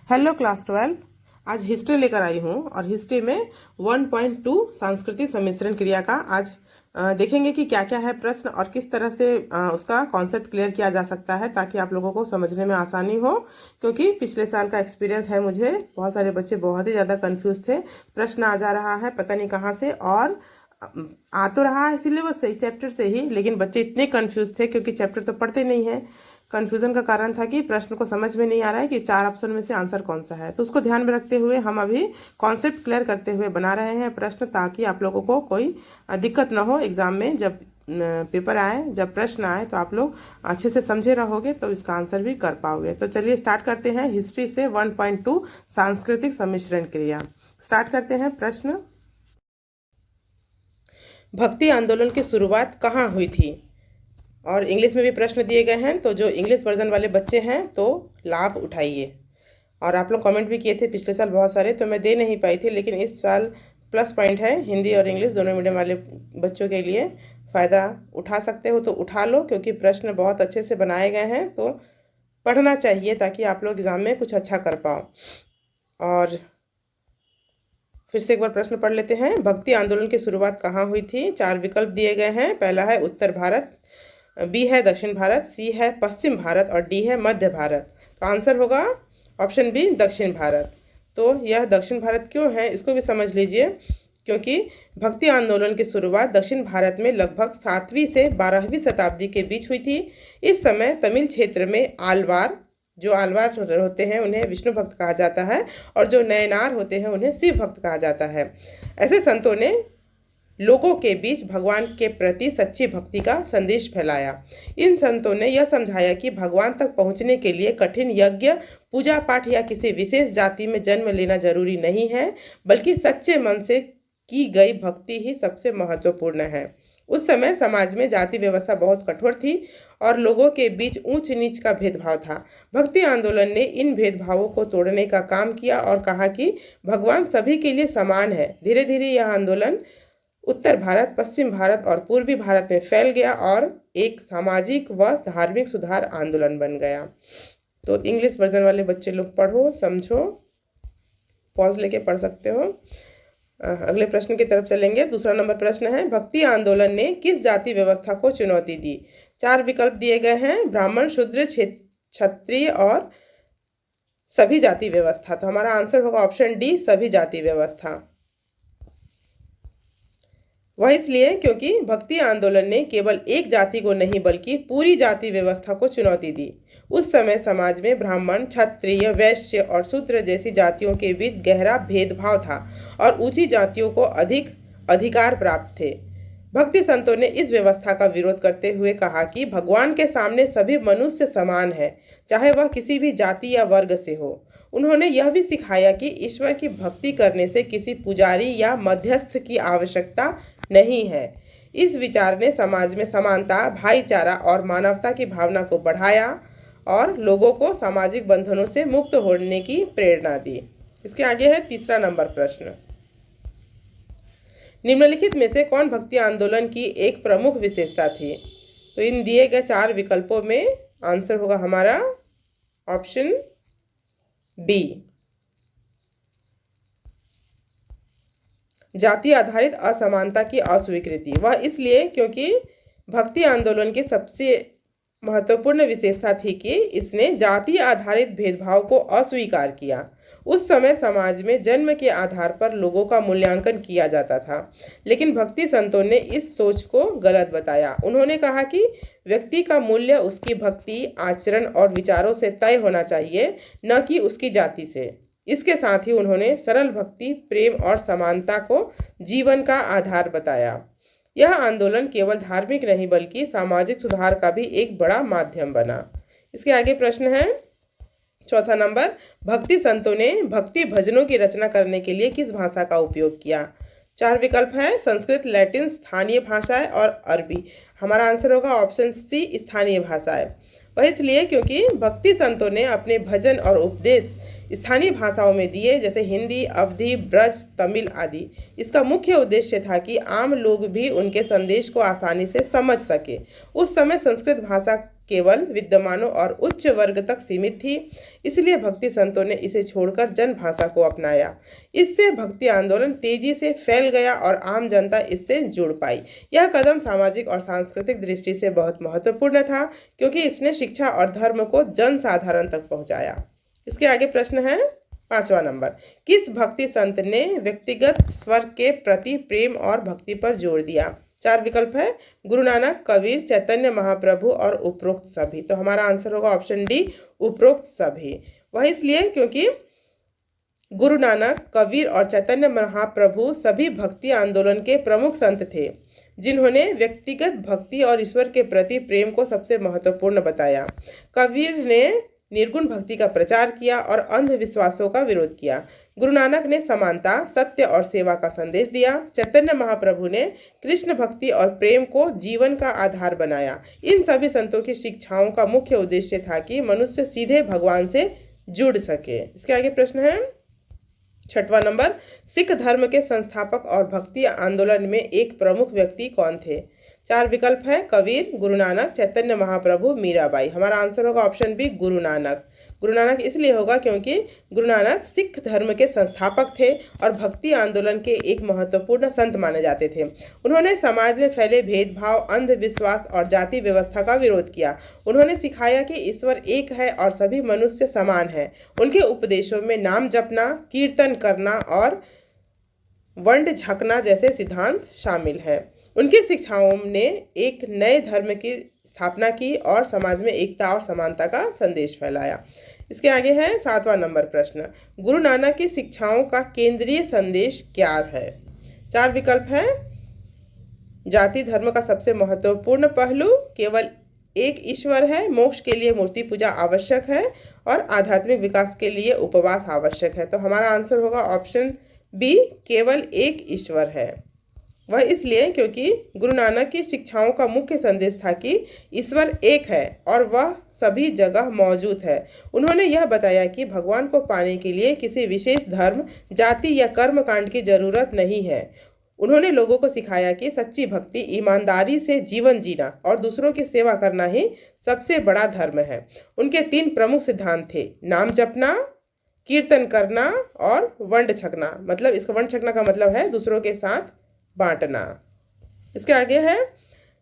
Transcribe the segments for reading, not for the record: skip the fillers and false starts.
Hello class 12। आज history लेकर आई हूँ और हिस्ट्री में 1.2 सांस्कृतिक सम्मिश्रण क्रिया का आज देखेंगे कि क्या क्या है प्रश्न और किस तरह से उसका कॉन्सेप्ट क्लियर किया जा सकता है, ताकि आप लोगों को समझने में आसानी हो। क्योंकि पिछले साल का एक्सपीरियंस है मुझे, बहुत सारे बच्चे बहुत ही ज़्यादा कंफ्यूज थे। प्रश्न आ जा रहा है पता नहीं कहाँ से, और आ तो रहा है सिलेबस से ही, चैप्टर से ही, लेकिन बच्चे इतने कंफ्यूज थे क्योंकि चैप्टर तो पढ़ते नहीं हैं। कन्फ्यूज़न का कारण था कि प्रश्न को समझ में नहीं आ रहा है कि 4 ऑप्शन में से आंसर कौन सा है। तो उसको ध्यान में रखते हुए हम अभी कॉन्सेप्ट क्लियर करते हुए बना रहे हैं प्रश्न, ताकि आप लोगों को कोई दिक्कत ना हो एग्ज़ाम में। जब पेपर आए, जब प्रश्न आए, तो आप लोग अच्छे से समझे रहोगे तो इसका आंसर भी कर पाओगे। तो चलिए स्टार्ट करते हैं हिस्ट्री से 1.2 सांस्कृतिक सम्मिश्रण क्रिया। स्टार्ट करते हैं प्रश्न। भक्ति आंदोलन की शुरुआत कहाँ हुई थी? और इंग्लिश में भी प्रश्न दिए गए हैं, तो जो इंग्लिश वर्जन वाले बच्चे हैं तो लाभ उठाइए। और आप लोग कमेंट भी किए थे पिछले साल बहुत सारे, तो मैं दे नहीं पाई थी, लेकिन इस साल प्लस पॉइंट है, हिंदी और इंग्लिश दोनों मीडियम वाले बच्चों के लिए फ़ायदा उठा सकते हो तो उठा लो, क्योंकि प्रश्न बहुत अच्छे से बनाए गए हैं। तो पढ़ना चाहिए ताकि आप लोग एग्ज़ाम में कुछ अच्छा कर पाओ। और फिर से एक बार प्रश्न पढ़ लेते हैं। भक्ति आंदोलन की शुरुआत कहाँ हुई थी? 4 विकल्प दिए गए हैं। पहला है उत्तर भारत, बी है दक्षिण भारत, सी है पश्चिम भारत और डी है मध्य भारत। तो आंसर होगा ऑप्शन बी, दक्षिण भारत। तो यह दक्षिण भारत क्यों है इसको भी समझ लीजिए, क्योंकि भक्ति आंदोलन की शुरुआत दक्षिण भारत में लगभग 7वीं से 12वीं शताब्दी के बीच हुई थी। इस समय तमिल क्षेत्र में आलवार, जो आलवार होते हैं उन्हें विष्णु भक्त कहा जाता है, और जो नयनार होते हैं उन्हें शिव भक्त कहा जाता है। ऐसे संतों ने लोगों के बीच भगवान के प्रति सच्ची भक्ति का संदेश फैलाया। इन संतों ने यह समझाया कि भगवान तक पहुंचने के लिए कठिन यज्ञ, पूजा पाठ या किसी विशेष जाति में जन्म लेना जरूरी नहीं है, बल्कि सच्चे मन से की गई भक्ति ही सबसे महत्वपूर्ण है। उस समय समाज में जाति व्यवस्था बहुत कठोर थी और लोगों के बीच ऊंच नीच का भेदभाव था। भक्ति आंदोलन ने इन भेदभावों को तोड़ने का काम किया और कहा कि भगवान सभी के लिए समान है। धीरे धीरे यह आंदोलन उत्तर भारत, पश्चिम भारत और पूर्वी भारत में फैल गया और एक सामाजिक व धार्मिक सुधार आंदोलन बन गया। तो इंग्लिश वर्जन वाले बच्चे लोग पढ़ो, समझो, पॉज लेके पढ़ सकते हो। अगले प्रश्न की तरफ चलेंगे। दूसरा नंबर प्रश्न है, भक्ति आंदोलन ने किस जाति व्यवस्था को चुनौती दी? 4 विकल्प दिए गए हैं, ब्राह्मण, शूद्र, क्षत्रिय और सभी जाति व्यवस्था। तो हमारा आंसर होगा ऑप्शन डी, सभी जाति व्यवस्था। वह इसलिए क्योंकि भक्ति आंदोलन ने केवल एक जाति को नहीं बल्कि पूरी जाति व्यवस्था को चुनौती दी। उस समय समाज में ब्राह्मण, क्षत्रिय, वैश्य और शूद्र जैसी जातियों के बीच गहरा भेदभाव था और ऊंची जातियों को अधिक अधिकार प्राप्त थे। भक्ति संतों ने इस व्यवस्था का विरोध करते हुए कहा कि भगवान के सामने सभी मनुष्य समान है, चाहे वह किसी भी जाति या वर्ग से हो। उन्होंने यह भी सिखाया कि ईश्वर की भक्ति करने से किसी पुजारी या मध्यस्थ की आवश्यकता नहीं है। इस विचार ने समाज में समानता, भाईचारा और मानवता की भावना को बढ़ाया और लोगों को सामाजिक बंधनों से मुक्त होने की प्रेरणा दी। इसके आगे है तीसरा नंबर प्रश्न। निम्नलिखित में से कौन भक्ति आंदोलन की एक प्रमुख विशेषता थी? तो इन दिए गए 4 विकल्पों में आंसर होगा हमारा ऑप्शन बी, जाति आधारित असमानता की अस्वीकृति। वह इसलिए क्योंकि भक्ति आंदोलन की सबसे महत्वपूर्ण विशेषता थी कि इसने जाति आधारित भेदभाव को अस्वीकार किया। उस समय समाज में जन्म के आधार पर लोगों का मूल्यांकन किया जाता था, लेकिन भक्ति संतों ने इस सोच को गलत बताया। उन्होंने कहा कि व्यक्ति का मूल्य उसकी भक्ति, आचरण और विचारों से तय होना चाहिए, न कि उसकी जाति से। इसके साथ ही उन्होंने सरल भक्ति, प्रेम और समानता को जीवन का आधार बताया। यह आंदोलन केवल धार्मिक नहीं बल्कि सामाजिक सुधार का भी एक बड़ा माध्यम बना। इसके आगे प्रश्न है चौथा नंबर, भक्ति संतों ने भक्ति भजनों की रचना करने के लिए किस भाषा का उपयोग किया? 4 विकल्प है, संस्कृत, लैटिन, स्थानीय भाषाएं और अरबी। हमारा आंसर होगा ऑप्शन सी, स्थानीय भाषाएं। वह इसलिए क्योंकि भक्ति संतों ने अपने भजन और उपदेश स्थानीय भाषाओं में दिए, जैसे हिंदी, अवधी, ब्रज, तमिल आदि। इसका मुख्य उद्देश्य था कि आम लोग भी उनके संदेश को आसानी से समझ सके। उस समय संस्कृत भाषा केवल विद्वानों और उच्च वर्ग तक सीमित थी, इसलिए भक्ति संतों ने इसे छोड़कर जन भाषा को अपनाया। इससे भक्ति आंदोलन तेजी से फैल गया और आम जनता इससे जुड़ पाई। यह कदम सामाजिक और सांस्कृतिक दृष्टि से बहुत महत्वपूर्ण था, क्योंकि इसने शिक्षा और धर्म को जन साधारण तक पहुंचाया। इसके आगे प्रश्न है 5वां नंबर। किस भक्ति संत ने व्यक्तिगत स्वर्ग के प्रति प्रेम और भक्ति पर जोर दिया? 4 विकल्प है, गुरु नानक, कबीर, चैतन्य महाप्रभु और उपरोक्त सभी। तो हमारा आंसर होगा ऑप्शन डी, उपरोक्त सभी। वह इसलिए क्योंकि गुरु नानक, कबीर और चैतन्य महाप्रभु सभी भक्ति आंदोलन के प्रमुख संत थे, जिन्होंने व्यक्तिगत भक्ति और ईश्वर के प्रति प्रेम को सबसे महत्वपूर्ण बताया। कबीर ने निर्गुण भक्ति का प्रचार किया और अंधविश्वासों का विरोध किया। गुरु नानक ने समानता, सत्य और सेवा का संदेश दिया। चैतन्य महाप्रभु ने कृष्ण भक्ति और प्रेम को जीवन का आधार बनाया। इन सभी संतों की शिक्षाओं का मुख्य उद्देश्य था कि मनुष्य सीधे भगवान से जुड़ सके। इसके आगे प्रश्न है 6वां नंबर। सिख धर्म के संस्थापक और भक्ति आंदोलन में एक प्रमुख व्यक्ति कौन थे? 4 विकल्प है, कबीर, गुरु नानक, चैतन्य महाप्रभु, मीराबाई। हमारा आंसर होगा ऑप्शन बी, गुरु नानक। गुरु नानक इसलिए होगा क्योंकि गुरु नानक सिख धर्म के संस्थापक थे और भक्ति आंदोलन के एक महत्वपूर्ण संत माने जाते थे। उन्होंने समाज में फैले भेदभाव, अंधविश्वास और जाति व्यवस्था का विरोध किया। उन्होंने सिखाया कि ईश्वर एक है और सभी मनुष्य समान हैं। उनके उपदेशों में नाम जपना, कीर्तन करना और वंड झकना जैसे सिद्धांत शामिल हैं। उनकी शिक्षाओं ने एक नए धर्म की स्थापना की और समाज में एकता और समानता का संदेश फैलाया। इसके आगे है 7वां नंबर प्रश्न। गुरु नानक की शिक्षाओं का केंद्रीय संदेश क्या है? 4 विकल्प है, जाति धर्म का सबसे महत्वपूर्ण पहलू केवल एक ईश्वर है, मोक्ष के लिए मूर्ति पूजा आवश्यक है और आध्यात्मिक विकास के लिए उपवास आवश्यक है। तो हमारा आंसर होगा ऑप्शन बी, केवल एक ईश्वर है। वह इसलिए क्योंकि गुरु नानक की शिक्षाओं का मुख्य संदेश था कि ईश्वर एक है और वह सभी जगह मौजूद है। उन्होंने यह बताया कि भगवान को पाने के लिए किसी विशेष धर्म, जाति या कर्म कांड की जरूरत नहीं है। उन्होंने लोगों को सिखाया कि सच्ची भक्ति ईमानदारी से जीवन जीना और दूसरों की सेवा करना ही सबसे बड़ा धर्म है। उनके 3 प्रमुख सिद्धांत थे, नाम जपना, कीर्तन करना और वंड छकना। मतलब इसका वंड छकना का मतलब है दूसरों के साथ बांटना। इसके आगे है,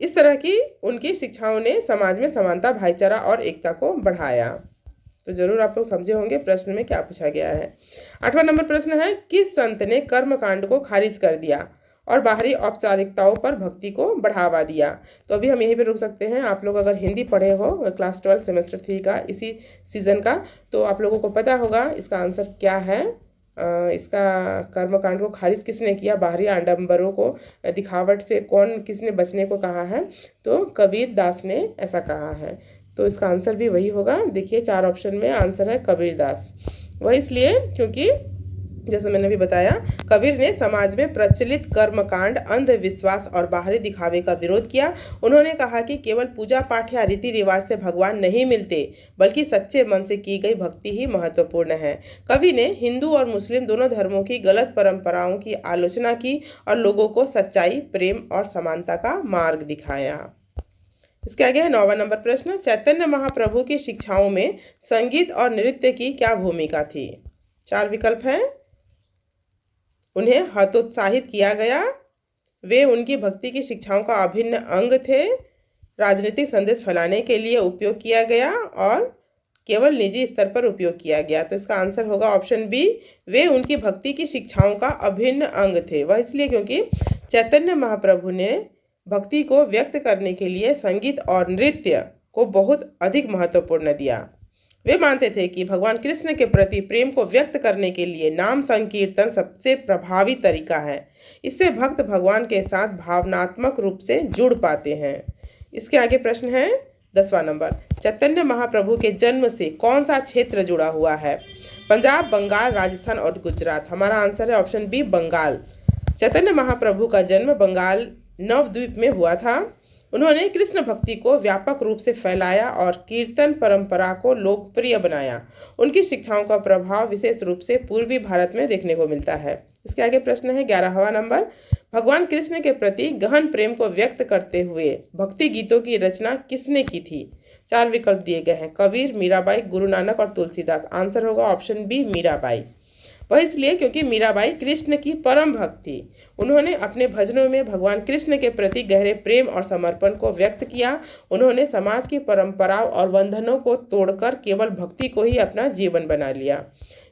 इस तरह की उनकी शिक्षाओं ने समाज में समानता, भाईचारा और एकता को बढ़ाया। तो जरूर आप लोग समझे होंगे प्रश्न में क्या पूछा गया है। 8वां नंबर प्रश्न है, किस संत ने कर्म कांड को खारिज कर दिया और बाहरी औपचारिकताओं पर भक्ति को बढ़ावा दिया? तो अभी हम यहीं पे रुक सकते हैं। आप लोग अगर हिंदी पढ़े हो क्लास 12 सेमेस्टर 3 का इसी सीजन का, तो आप लोगों को पता होगा इसका आंसर क्या है। इसका कर्मकांड को खारिज किसने किया, बाहरी आडंबरों को दिखावट से किसने बचने को कहा है? तो कबीर दास ने ऐसा कहा है। तो इसका आंसर भी वही होगा। देखिए 4 ऑप्शन में आंसर है कबीर दास। वह इसलिए क्योंकि जैसे मैंने भी बताया, कबीर ने समाज में प्रचलित कर्मकांड, अंधविश्वास और बाहरी दिखावे का विरोध किया। उन्होंने कहा कि केवल पूजा पाठ या रीति रिवाज से भगवान नहीं मिलते, बल्कि सच्चे मन से की गई भक्ति ही महत्वपूर्ण है। कवि ने हिंदू और मुस्लिम दोनों धर्मों की गलत परंपराओं की आलोचना की और लोगों को सच्चाई, प्रेम और समानता का मार्ग दिखाया। इसके आगे है 9वां नंबर प्रश्न। चैतन्य महाप्रभु की शिक्षाओं में संगीत और नृत्य की क्या भूमिका थी? 4 विकल्प हैं, उन्हें हतोत्साहित किया गया, वे उनकी भक्ति की शिक्षाओं का अभिन्न अंग थे, राजनीतिक संदेश फैलाने के लिए उपयोग किया गया और केवल निजी स्तर पर उपयोग किया गया। तो इसका आंसर होगा ऑप्शन बी, वे उनकी भक्ति की शिक्षाओं का अभिन्न अंग थे। वह इसलिए क्योंकि चैतन्य महाप्रभु ने भक्ति को व्यक्त करने के लिए संगीत और नृत्य को बहुत अधिक महत्वपूर्ण दिया। वे मानते थे कि भगवान कृष्ण के प्रति प्रेम को व्यक्त करने के लिए नाम संकीर्तन सबसे प्रभावी तरीका है। इससे भक्त भगवान के साथ भावनात्मक रूप से जुड़ पाते हैं। इसके आगे प्रश्न है 10वां नंबर। चैतन्य महाप्रभु के जन्म से कौन सा क्षेत्र जुड़ा हुआ है? पंजाब, बंगाल, राजस्थान और गुजरात। हमारा आंसर है ऑप्शन बी, बंगाल। चैतन्य महाप्रभु का जन्म बंगाल नवद्वीप में हुआ था। उन्होंने कृष्ण भक्ति को व्यापक रूप से फैलाया और कीर्तन परंपरा को लोकप्रिय बनाया। उनकी शिक्षाओं का प्रभाव विशेष रूप से पूर्वी भारत में देखने को मिलता है। इसके आगे प्रश्न है 11वां नंबर, भगवान कृष्ण के प्रति गहन प्रेम को व्यक्त करते हुए भक्ति गीतों की रचना किसने की थी? 4 विकल्प दिए गए हैं, कबीर, मीराबाई, गुरु नानक और तुलसीदास। आंसर होगा ऑप्शन बी, मीराबाई। वह इसलिए क्योंकि मीराबाई कृष्ण की परम भक्त थी। उन्होंने अपने भजनों में भगवान कृष्ण के प्रति गहरे प्रेम और समर्पण को व्यक्त किया। उन्होंने समाज की परंपराओं और बंधनों को तोड़कर केवल भक्ति को ही अपना जीवन बना लिया।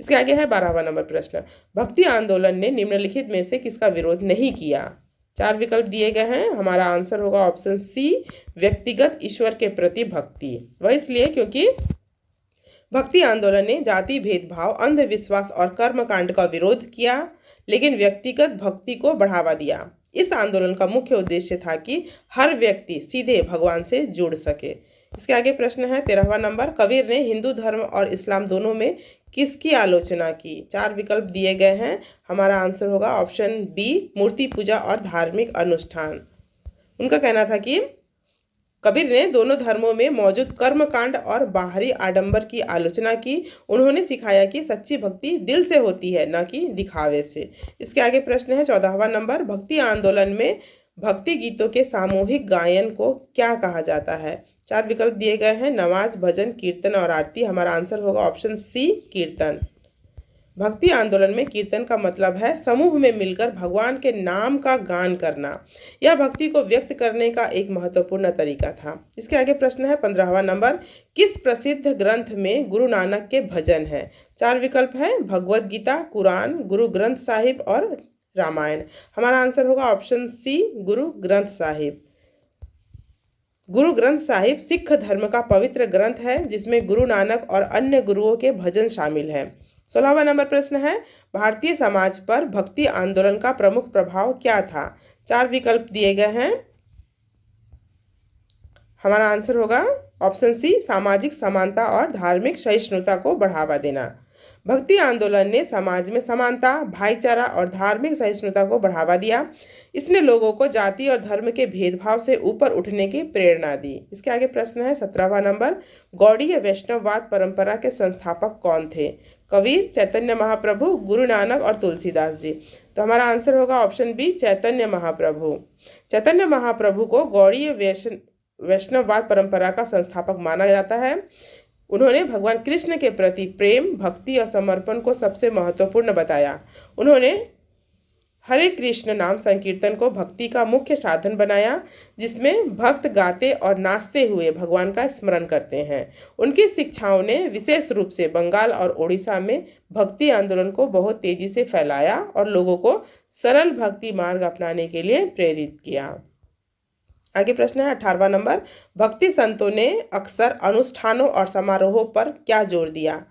इसके आगे है 12वां नंबर प्रश्न, भक्ति आंदोलन ने निम्नलिखित में से किसका विरोध नहीं किया? 4 विकल्प दिए गए हैं। हमारा आंसर होगा ऑप्शन सी, व्यक्तिगत ईश्वर के प्रति भक्ति। वह इसलिए क्योंकि भक्ति आंदोलन ने जाति भेदभाव, अंधविश्वास और कर्मकांड का विरोध किया, लेकिन व्यक्तिगत भक्ति को बढ़ावा दिया। इस आंदोलन का मुख्य उद्देश्य था कि हर व्यक्ति सीधे भगवान से जुड़ सके। इसके आगे प्रश्न है 13वां नंबर, कबीर ने हिंदू धर्म और इस्लाम दोनों में किसकी आलोचना की? 4 विकल्प दिए गए हैं। हमारा आंसर होगा ऑप्शन बी, मूर्ति पूजा और धार्मिक अनुष्ठान। उनका कहना था कि कबीर ने दोनों धर्मों में मौजूद कर्मकांड और बाहरी आडंबर की आलोचना की। उन्होंने सिखाया कि सच्ची भक्ति दिल से होती है, न कि दिखावे से। इसके आगे प्रश्न है 14वां नंबर, भक्ति आंदोलन में भक्ति गीतों के सामूहिक गायन को क्या कहा जाता है? 4 विकल्प दिए गए हैं, नमाज, भजन, कीर्तन और आरती। हमारा आंसर होगा ऑप्शन सी, कीर्तन। भक्ति आंदोलन में कीर्तन का मतलब है समूह में मिलकर भगवान के नाम का गान करना। यह भक्ति को व्यक्त करने का एक महत्वपूर्ण तरीका था। इसके आगे प्रश्न है 15वां नंबर, किस प्रसिद्ध ग्रंथ में गुरु नानक के भजन हैं? 4 विकल्प है, भगवत गीता, कुरान, गुरु ग्रंथ साहिब और रामायण। हमारा आंसर होगा ऑप्शन सी, गुरु ग्रंथ साहिब। गुरु ग्रंथ साहिब सिख धर्म का पवित्र ग्रंथ है, जिसमें गुरु नानक और अन्य गुरुओं के भजन शामिल हैं। 16वां नंबर प्रश्न है, भारतीय समाज पर भक्ति आंदोलन का प्रमुख प्रभाव क्या था? 4 विकल्प दिए गए हैं। हमारा आंसर होगा ऑप्शन सी, सामाजिक समानता और धार्मिक सहिष्णुता को बढ़ावा देना। भक्ति आंदोलन ने समाज में समानता, भाईचारा और धार्मिक सहिष्णुता को बढ़ावा दिया। इसने लोगों को जाति और धर्म के भेदभाव से ऊपर उठने की प्रेरणा दी। इसके आगे प्रश्न है 17वां नंबर, गौड़ीय वैष्णववाद परंपरा के संस्थापक कौन थे? कबीर, चैतन्य महाप्रभु, गुरु नानक और तुलसीदास जी। तो हमारा आंसर होगा ऑप्शन बी, चैतन्य महाप्रभु। चैतन्य महाप्रभु को गौड़ीय वैष्णववाद परंपरा का संस्थापक माना जाता है। उन्होंने भगवान कृष्ण के प्रति प्रेम, भक्ति और समर्पण को सबसे महत्वपूर्ण बताया। उन्होंने हरे कृष्ण नाम संकीर्तन को भक्ति का मुख्य साधन बनाया, जिसमें भक्त गाते और नाचते हुए भगवान का स्मरण करते हैं। उनकी शिक्षाओं ने विशेष रूप से बंगाल और ओडिशा में भक्ति आंदोलन को बहुत तेजी से फैलाया और लोगों को सरल भक्ति मार्ग अपनाने के लिए प्रेरित किया। आगे प्रश्न है 18वां नंबर, भक्ति संतों ने अक्सर अनुष्ठानों और समारोहों पर क्या जोर दिया?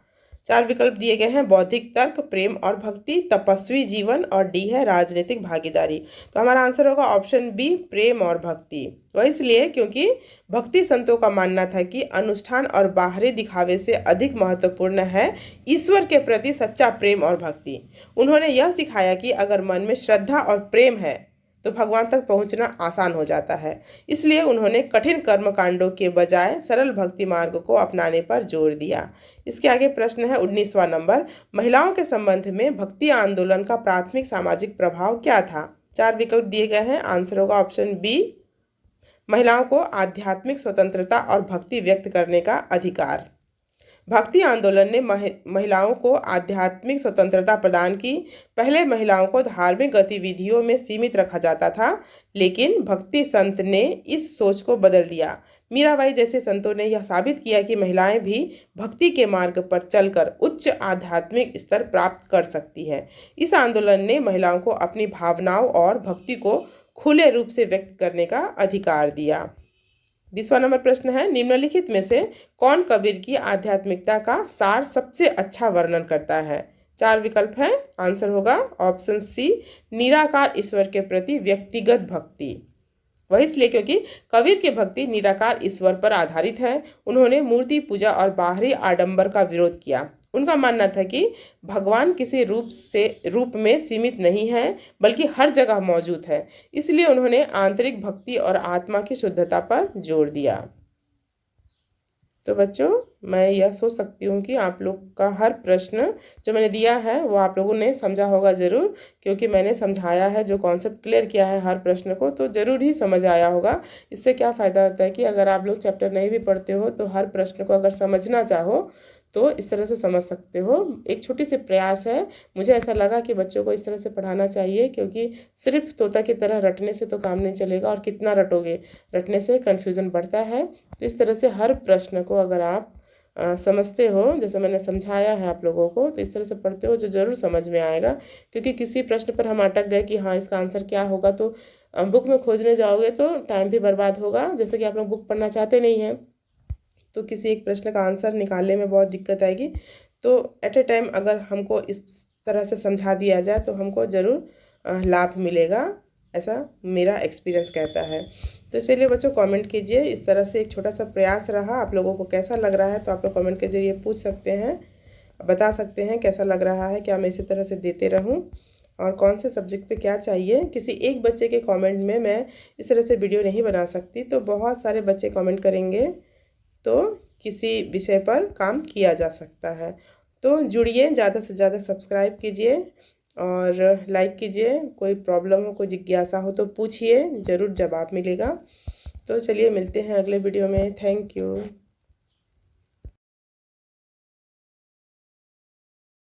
4 विकल्प दिए गए हैं, बौद्धिक तर्क, प्रेम और भक्ति, तपस्वी जीवन और डी है राजनीतिक भागीदारी। तो हमारा आंसर होगा ऑप्शन बी, प्रेम और भक्ति। वह इसलिए क्योंकि भक्ति संतों का मानना था कि अनुष्ठान और बाहरी दिखावे से अधिक महत्वपूर्ण है ईश्वर के प्रति सच्चा प्रेम और भक्ति। उन्होंने यह सिखाया कि अगर मन में श्रद्धा और प्रेम है तो भगवान तक पहुंचना आसान हो जाता है। इसलिए उन्होंने कठिन कर्मकांडों के बजाय सरल भक्ति मार्ग को अपनाने पर जोर दिया। इसके आगे प्रश्न है 19वां नंबर, महिलाओं के संबंध में भक्ति आंदोलन का प्राथमिक सामाजिक प्रभाव क्या था? 4 विकल्प दिए गए हैं। आंसर होगा ऑप्शन बी, महिलाओं को आध्यात्मिक स्वतंत्रता और भक्ति व्यक्त करने का अधिकार। भक्ति आंदोलन ने महिलाओं को आध्यात्मिक स्वतंत्रता प्रदान की। पहले महिलाओं को धार्मिक गतिविधियों में सीमित रखा जाता था, लेकिन भक्ति संत ने इस सोच को बदल दिया। मीराबाई जैसे संतों ने यह साबित किया कि महिलाएं भी भक्ति के मार्ग पर चलकर उच्च आध्यात्मिक स्तर प्राप्त कर सकती हैं। इस आंदोलन ने महिलाओं को अपनी भावनाओं और भक्ति को खुले रूप से व्यक्त करने का अधिकार दिया। 20वां नंबर प्रश्न है, निम्नलिखित में से कौन कबीर की आध्यात्मिकता का सार सबसे अच्छा वर्णन करता है? 4 विकल्प है। आंसर होगा ऑप्शन सी, निराकार ईश्वर के प्रति व्यक्तिगत भक्ति। वह इसलिए क्योंकि कबीर की भक्ति निराकार ईश्वर पर आधारित है। उन्होंने मूर्ति पूजा और बाहरी आडंबर का विरोध किया। उनका मानना था कि भगवान किसी रूप में सीमित नहीं है, बल्कि हर जगह मौजूद है। इसलिए उन्होंने आंतरिक भक्ति और आत्मा की शुद्धता पर जोर दिया। तो बच्चों, मैं यह सोच सकती हूँ कि आप लोग का हर प्रश्न जो मैंने दिया है वो आप लोगों ने समझा होगा ज़रूर, क्योंकि मैंने समझाया है, जो कॉन्सेप्ट क्लियर किया है हर प्रश्न को, तो ज़रूर ही समझ आया होगा। इससे क्या फ़ायदा होता है कि अगर आप लोग चैप्टर नहीं भी पढ़ते हो तो हर प्रश्न को अगर समझना चाहो तो इस तरह से समझ सकते हो। एक छोटी सी प्रयास है, मुझे ऐसा लगा कि बच्चों को इस तरह से पढ़ाना चाहिए, क्योंकि सिर्फ तोता की तरह रटने से तो काम नहीं चलेगा, और कितना रटोगे, रटने से कन्फ्यूज़न बढ़ता है। तो इस तरह से हर प्रश्न को अगर आप समझते हो, जैसे मैंने समझाया है आप लोगों को, तो इस तरह से पढ़ते हो जो ज़रूर समझ में आएगा। क्योंकि किसी प्रश्न पर हम अटक गए कि हाँ इसका आंसर क्या होगा, तो बुक में खोजने जाओगे तो टाइम भी बर्बाद होगा। जैसे कि आप लोग बुक पढ़ना चाहते नहीं हैं, तो किसी एक प्रश्न का आंसर निकालने में बहुत दिक्कत आएगी। तो एट ए टाइम अगर हमको इस तरह से समझा दिया जाए तो हमको ज़रूर लाभ मिलेगा, ऐसा मेरा एक्सपीरियंस कहता है। तो चलिए बच्चों, कमेंट कीजिए। इस तरह से एक छोटा सा प्रयास रहा, आप लोगों को कैसा लग रहा है तो आप लोग कमेंट के ज़रिए पूछ सकते हैं, बता सकते हैं कैसा लग रहा है, क्या मैं इसी तरह से देते रहूं, और कौन से सब्जेक्ट पे क्या चाहिए। किसी एक बच्चे के कमेंट में मैं इस तरह से वीडियो नहीं बना सकती, तो बहुत सारे बच्चे कमेंट करेंगे तो किसी विषय पर काम किया जा सकता है। तो जुड़िए, ज़्यादा से ज़्यादा सब्सक्राइब कीजिए और लाइक कीजिए। कोई प्रॉब्लम हो, कोई जिज्ञासा हो तो पूछिए, ज़रूर जवाब मिलेगा। तो चलिए मिलते हैं अगले वीडियो में। Thank you.